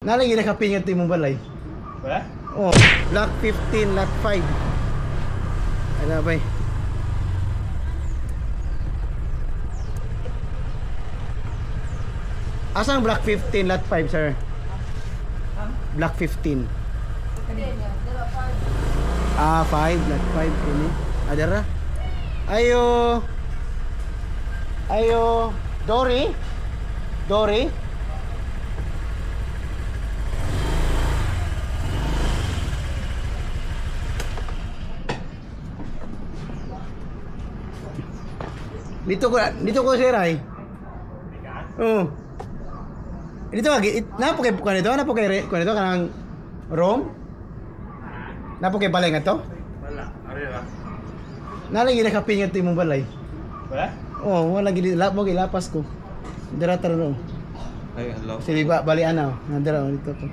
Nalagi nakapingat ti mong balay. Wala? Oh, Block 15, Lot 5. Ano ba? Asang Block 15, Lot 5, sir? Block 15. Ah, 5, Lot 5 ini. Adara. Ayo. Ayo, Dory. Dory. Dito ko sir ay. Oh. Dito lagi napo kay kanito, napo kay kanito kanang room. Napo kay balay nga to? Wala. Ari ra. Nalagi nakapingat ti mong balay. Wala? Oh, wala gid mo gilapas ko. Dira taro. Ay, hello. Sili ba bali ana, nandira dito ko.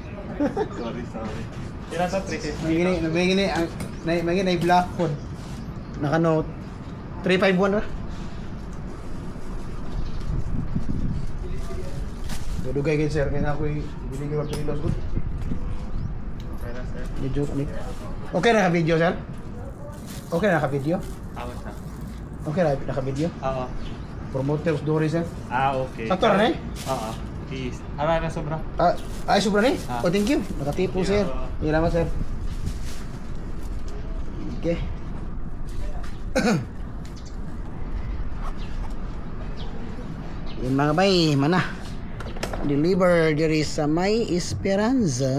Sorry. Tira sa 350. May gini black code. Naka note 351 ra. Dudugay gid sir kay na ako'y binigay wa pilos gud. Okay na, sir. Medyo ni. Okay na ka video sir? Okay na ka video? Awas na. Okay na ka video? Oo. Promoters Dory sir. Okay. Sakto na eh? Oo. Peace. Ara na sobra. Ay sobra ni. Ah. Oh, thank you. Nakatipo sir. Salamat sir. Okay. Yun mga bay, mana. Deliver diri sa May Esperanza.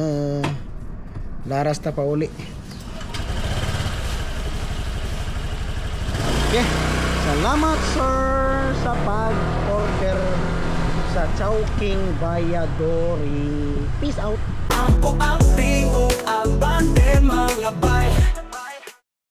Laras ta pa uli. Okay. Salamat sir sa pag-order sa Chowking Valladolid. Peace out. Ako ang tingog